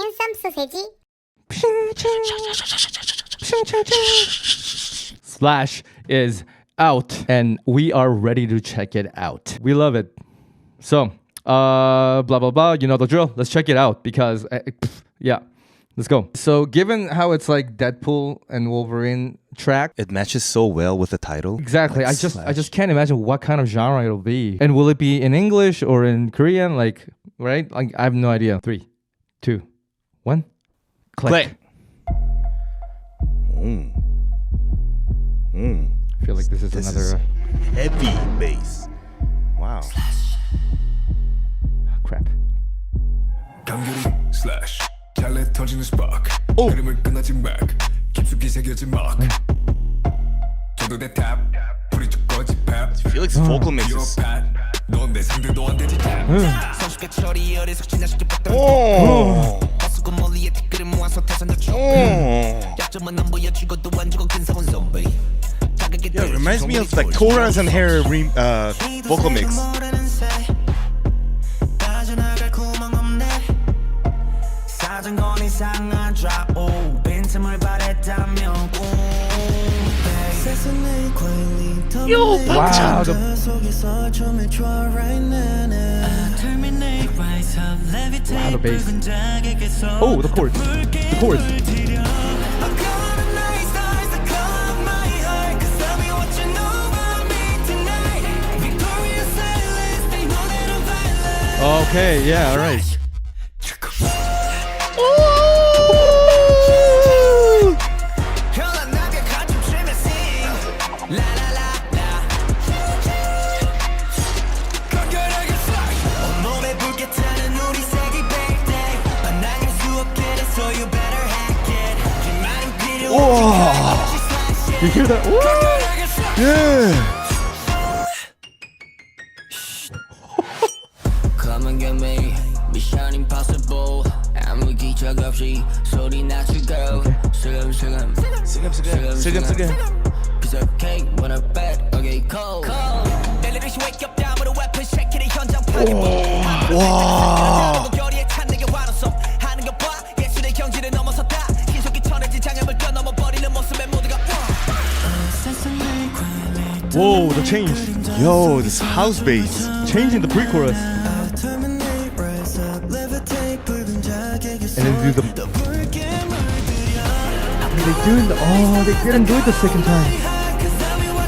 핸섬 소세지. Slash is out and we are ready to check it out. We love it. So, blah, blah, blah. You know the drill. Let's check it out because, yeah. Let's go. So given how it's like Deadpool and Wolverine track, It matches so well with the title. exactly. Like I just can't imagine what kind of genre it'll be. And will it be in English or in Korean? Like, right? Like I have no idea. 3, 2, 1. Click. I feel like this is This another is heavy bass. Wow. crap. 간결히 slash 잘내 터지는 spark 오. 흐름을 끊어지 막 깊숙이 새겨진 mark 저도 내 탑 불이 쭉 꺼지 팝 Felix vocal mix Your is. pad 넌 내 상대도 안 되지 탑 선수가 처리 어리석 지나치게 뻗던 Oh. 버스고 멀리에 티끌을 모아서 타선적 Oh. 약점은 안 보여주고도 안 주고 근성은 좀비 Yeah, it reminds me of like Tora's and Hair vocal mix. Yo, Wow. Wow, the bass. Oh, the chords. The chords. Okay, yeah, all right. You hear that? Yeah. Come and get me, mission impossible. 아무 기적 없이 소리 낮추고 슬금슬금 슬금슬금. Piece of cake when I bet okay cold. 내리듯이 wake up down with a weapon shake it 현장 파괴. 와. 결의에 찬 내게 환호성 하는 것 봐. 예술의 경지를 넘어섰다. 신속히 천해진 장애물 뛰어넘어 버리는 모습에 모두가 Whoa, the change. Yo, this house bass. Change in the pre-chorus. And then do the... they didn't do it the second time.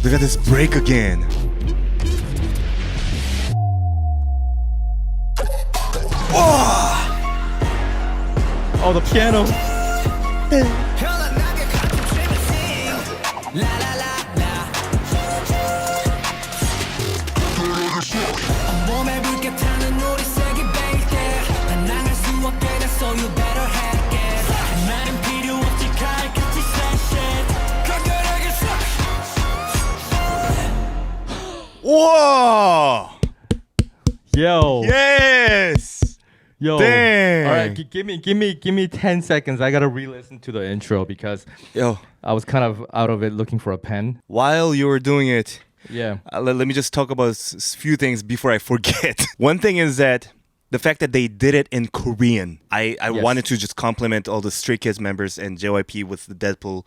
Look at this break again. Oh, the piano. 몸에 붉게 타는 우리 색이 베일게 난 나갈 수 없게 됐어 you better hack it 말은 필요 없지 칼같이 slash it 간결하게 slash Whoa! Yo. Yes! Yo. Dang. All right, give me 10 seconds. I got to re-listen to the intro because Yo, I was kind of out of it looking for a pen. while you were doing it, Yeah. let me just talk about a few things before I forget. One thing is that the fact that they did it in Korean. I Yes. wanted to just compliment all the Stray Kids members and JYP with the Deadpool,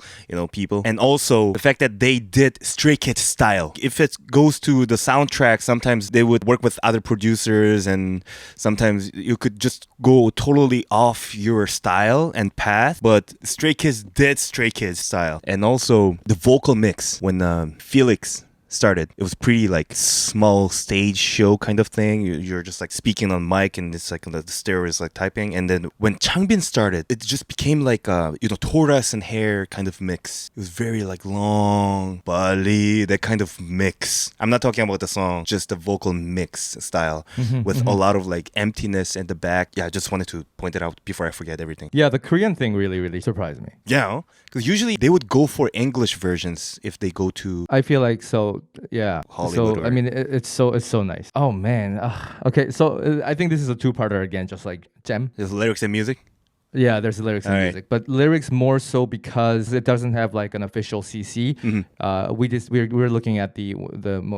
people. And also the fact that they did Stray Kids style. If it goes to the soundtrack, sometimes they would work with other producers and sometimes you could just go totally off your style and path. But Stray Kids did Stray Kids style. And also the vocal mix when FELIX started. It was pretty like small stage show kind of thing. You're just like speaking on mic and it's like the stereo is like typing. And then when Changbin started, it just became like Tora's and Hair kind of mix. It was very like long, Bali, that kind of mix. I'm not talking about the song, just the vocal mix style with a lot of like emptiness in the back. Yeah, I just wanted to point it out before I forget everything. Yeah, the Korean thing really surprised me. Yeah, because usually they would go for English versions if they go to. I feel like so So yeah. Hollywood So I art. mean, it's so nice. Oh man. Okay. So I think this is a two-parter again, just like Gem. There's lyrics and music. Yeah, there's lyrics and All right. music, but lyrics more so because it doesn't have like an official CC. We're looking at the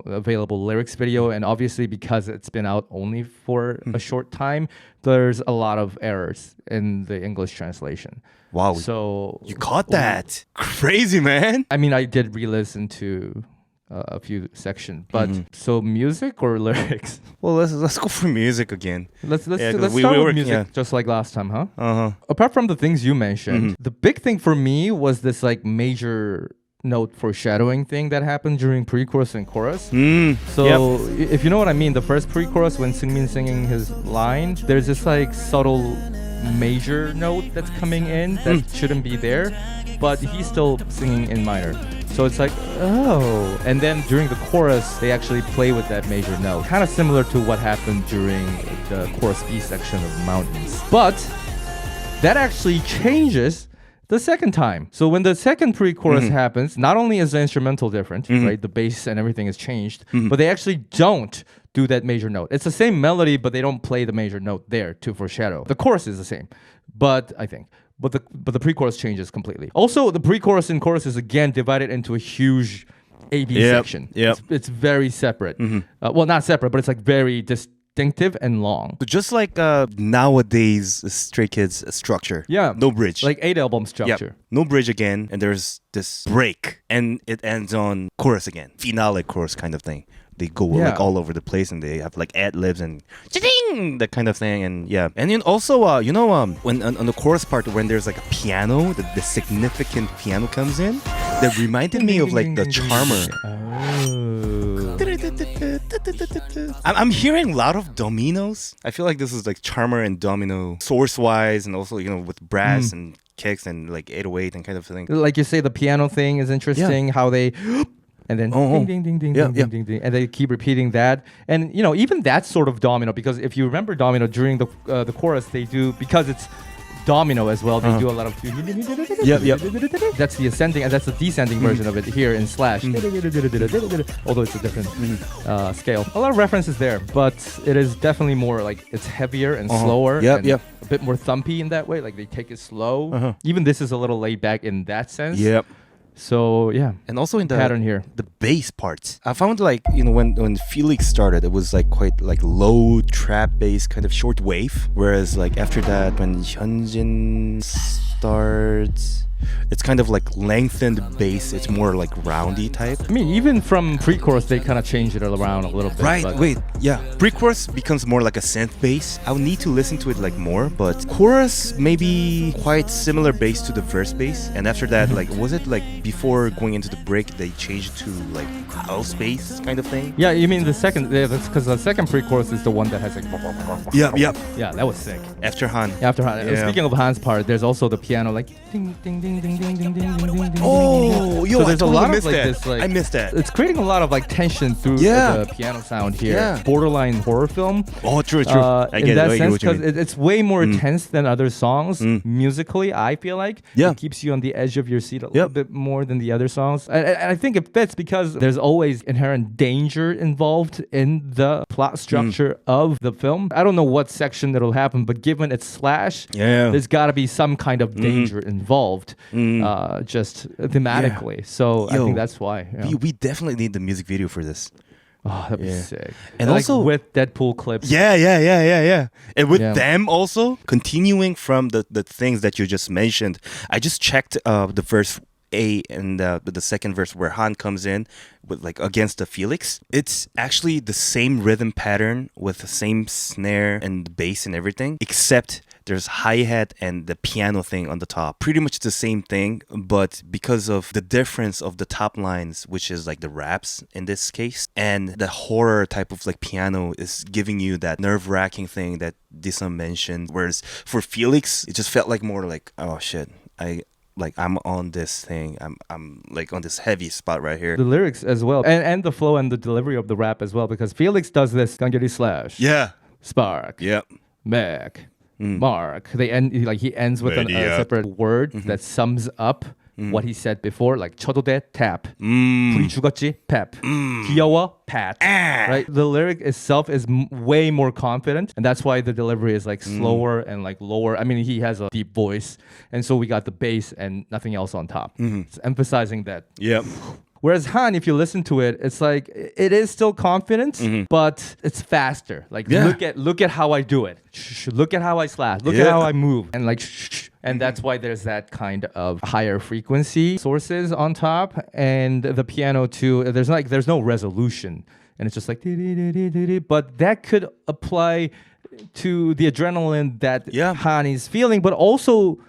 available lyrics video, and obviously because it's been out only for a short time, there's a lot of errors in the English translation. Wow. So You caught that. Crazy, man. I mean, I did re-listen to a few sections, but so music or lyrics? Well, let's go for music again. Let's 'cause start we with were- music, yeah. just like last time, huh? Uh-huh. Apart from the things you mentioned, the big thing for me was this like major note foreshadowing thing that happened during pre-chorus and chorus. So if you know what I mean, the first pre-chorus when Seungmin singing his line, there's this like subtle major note that's coming in that shouldn't be there, but he's still singing in minor. So it's like, oh. And then during the chorus, they actually play with that major note. Kind of similar to what happened during the chorus B section of Mountains. But that actually changes the second time. So when the second pre-chorus happens, not only is the instrumental different, right? The bass and everything is changed, but they actually don't do that major note. It's the same melody, but they don't play the major note there to foreshadow. The chorus is the same, but I think. But the pre-chorus changes completely. Also, the pre-chorus and chorus is again divided into a huge A-B section. Yep. It's very separate. Well, not separate, but it's like very distinctive and long. So just like nowadays Stray Kids structure. Yeah. No bridge. Like 8-album Yep. structure. No bridge again, and there's this break, and it ends on chorus again. Finale chorus kind of thing. They go like all over the place, and they have like ad libs and cha-ding, that kind of thing, and yeah. And then also, when on the chorus part when there's like a piano, the significant piano comes in, that reminded me of like the Charmer. Oh. I'm hearing a lot of dominoes. I feel like this is like Charmer and domino source wise, and also with brass and kicks and like 808 and kind of thing. Like you say, the piano thing is interesting. How they and then ding ding ding ding ding ding ding, and they keep repeating that. And even that sort of domino, because if you remember domino during the chorus, they do, because it's domino as well. They do a lot of That's the ascending and that's the descending version of it here in Slash. Although it's a different scale. A lot of references there, but it is definitely more like it's heavier and slower. And a bit more thumpy in that way. Like they take it slow. Even this is a little laid back in that sense. Yep. So yeah, and also in the pattern here, the bass parts, I found like when FELIX started, it was like quite like low trap bass, kind of short wave. Whereas like after that, when Hyunjin starts, it's kind of like lengthened bass. It's more like roundy type. I mean, even from pre-chorus, they kind of changed it around a little bit. Right, but wait, yeah. Pre-chorus becomes more like a synth bass. I would need to listen to it like more, but chorus maybe quite similar bass to the verse bass. And after that, like, was it like before going into the break, they changed to like house bass kind of thing? Yeah, you mean the second? Yeah, that's because the second pre-chorus is the one that has like. Yep. Yeah, that was sick. After Han. After Han. Yeah. Speaking of Han's part, there's also the piano like ding ding ding ding ding ding ding ding ding. Oh, yo, so there's I a lot totally of like missed this like I missed that. It's creating a lot of like tension through the piano sound here. Yeah. Borderline horror film. Oh, true. I In get that it. sense, because it's way more tense than other songs musically. I feel like it keeps you on the edge of your seat a little bit more than the other songs, and I think it fits because there's always inherent danger involved in the plot structure of the film. I don't know what section it'll happen, but given it's Slash, there's got to be some kind of danger involved, just thematically. So I think that's why. We definitely need the music video for this. Oh, that'd be sick. And like also with Deadpool clips. Yeah. And with them also, continuing from the things that you just mentioned, I just checked the verse A and the second verse where Han comes in with like against the FELIX. It's actually the same rhythm pattern with the same snare and bass and everything, except there's hi-hat and the piano thing on the top. Pretty much the same thing, but because of the difference of the top lines, which is like the raps in this case, and the horror type of like piano is giving you that nerve-wracking thing that Dissam mentioned. Whereas for FELIX, it just felt like more like, oh shit, I'm on this thing. I'm like on this heavy spot right here. The lyrics as well, and the flow and the delivery of the rap as well, because FELIX does this SKZ Slash. Yeah. Spark. Yep. Mac. Mark. They end like he ends with a separate word that sums up what he said before, like 쳐도 돼, tap. 불이 죽었지, pep. 귀여워, pat. Right? The lyric itself is way more confident, and that's why the delivery is like slower and like lower. I mean, he has a deep voice, and so we got the bass and nothing else on top. It's emphasizing that. Yep. Whereas Han, if you listen to it, it's like it is still confident, but it's faster. Like look at how I do it. Look at how I slash. Look at how I move. And like and that's why there's that kind of higher frequency sources on top. And the piano too, there's no resolution. And it's just like but that could apply to the adrenaline that Han is feeling, but also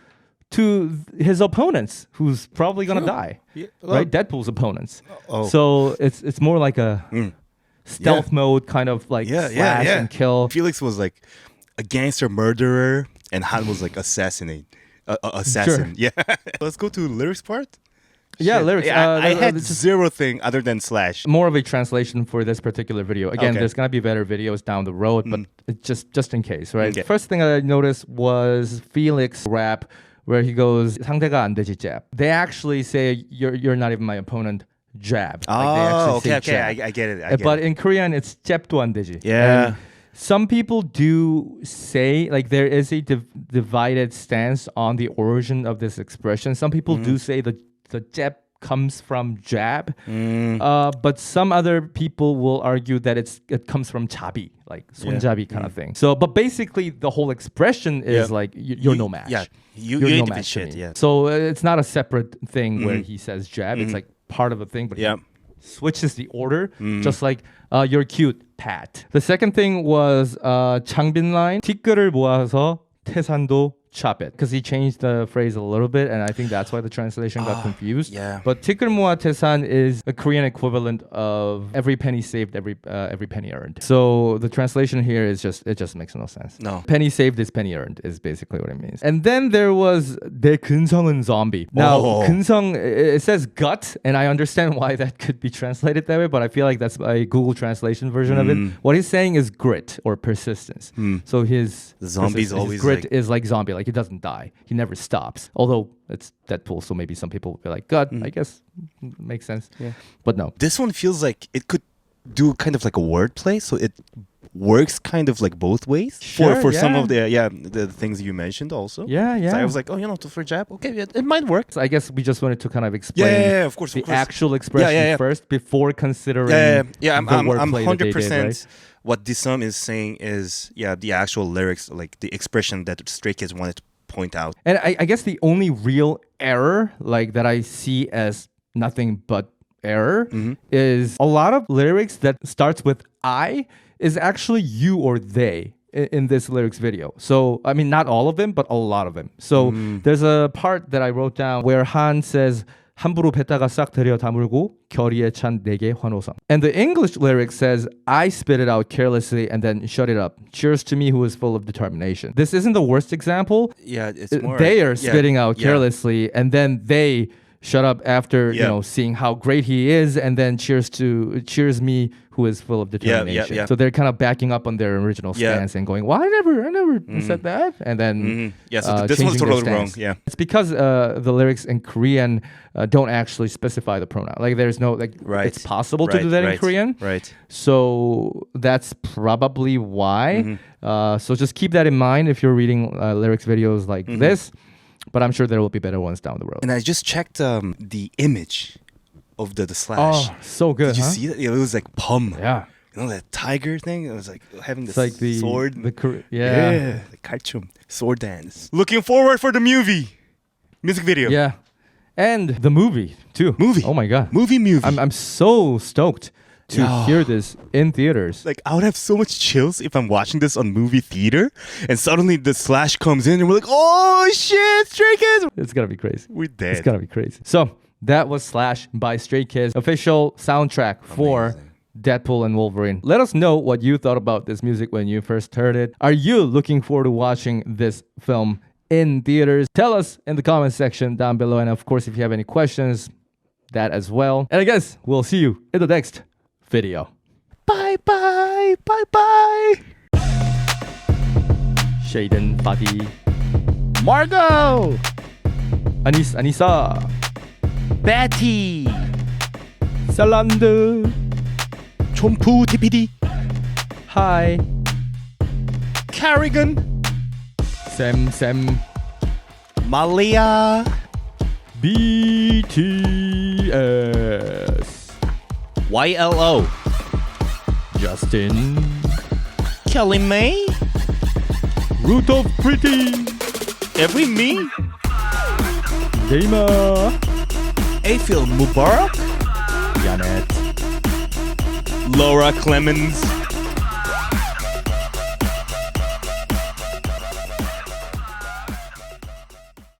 to his opponents, who's probably gonna die, right? Deadpool's opponents. So it's more like a stealth mode kind of like slash and kill. Felix was like a gangster murderer, and Han was like assassin. Sure. Yeah. Let's go to lyrics part. Lyrics. I had zero thing other than slash. More of a translation for this particular video. Again, there's gonna be better videos down the road, but it's just in case, right? First thing I noticed was Felix rap, where he goes, 상대가 안 되지, jab. They actually say, you're not even my opponent, jab. Okay, jab. I get it. But in Korean, it's 잽도 안 되지. Yeah. And some people do say, like, there is a divided stance on the origin of this expression. Some people do say the jab comes from jab, but some other people will argue that it comes from chabi, like 손잡이 kind of thing. So, but basically the whole expression is like you're no match. Yeah, you're no match match shit. to me. Yeah. So it's not a separate thing where he says jab. It's like part of a thing, but he switches the order, just like you're cute, pat. The second thing was 창빈 line. 티끌을 모아서 태산도 chop it, because he changed the phrase a little bit, and I think that's why the translation got confused. Yeah. But 티끌 모아 태산 is a Korean equivalent of every penny saved, every penny earned. So the translation here is it just makes no sense. No. Penny saved is penny earned is basically what it means. And then there was 내 근성은 zombie. Now 근성, it says gut, and I understand why that could be translated that way, but I feel like that's a Google translation version of it. What he's saying is grit or persistence. So his zombie's always grit like, is like zombie, like he doesn't die. He never stops. Although it's Deadpool, so maybe some people will be like, gut, I guess makes sense. Yeah. But no. This one feels like it could do kind of like a wordplay, so it works kind of like both ways for some of the things you mentioned also. Yeah. So I was like, for jab, okay, it might work. So I guess we just wanted to kind of explain of course, the actual expression first before considering I'm wordplay 100% that they did, right? What Dissection is saying is the actual lyrics, like the expression that Stray Kids wanted to point out. And I guess the only real error like that I see as nothing but error is a lot of lyrics that starts with I is actually you or they in this lyrics video. So, I mean, not all of them, but a lot of them. So there's a part that I wrote down where Han says, 함부로 뱉다가 싹 들여 다물고 결의에 찬 내게 환호성. And the English lyric says, I spit it out carelessly and then shut it up. Cheers to me who is full of determination. This isn't the worst example. Yeah, it's more... They are spitting out carelessly and then they shut up after seeing how great he is, and then cheers me who is full of determination. So they're kind of backing up on their original stance and going, well, I never said that, and then so this one's totally wrong. Yeah, it's because the lyrics in Korean don't actually specify the pronoun. Like there's no it's possible to do that in Korean. Right. So that's probably why. So just keep that in mind if you're reading lyrics videos like this. But I'm sure there will be better ones down the road. And I just checked the image of the slash. Oh, so good. Did you see that? It was like Pum. Yeah. You know that tiger thing? It was like having this like the sword. The Kalchum. Sword dance. Looking forward for the movie. Music video. Yeah. And the movie too. Movie. Oh my God. Movie. I'm so stoked to hear this in theaters. Like, I would have so much chills if I'm watching this on movie theater and suddenly the slash comes in and we're like, oh shit, Stray Kids. It's gonna be crazy. We're dead. It's gonna be crazy. So that was Slash by Stray Kids, official soundtrack for Deadpool and Wolverine. Let us know what you thought about this music when you first heard it. Are you looking forward to watching this film in theaters? Tell us in the comment section down below. And of course, if you have any questions, that as well. And I guess we'll see you in the next video. Bye bye. Bye bye. Shaden, Buddy, Margot, Anissa. Betty, 살란드. 촌푸 TPD, Hi. Carrigan, 쌤. Malia, BTS. YLO, Justin. Kelly May, Root of Pretty. Every Me, Dama. Afil Mubarak, Janet. Laura Clemens,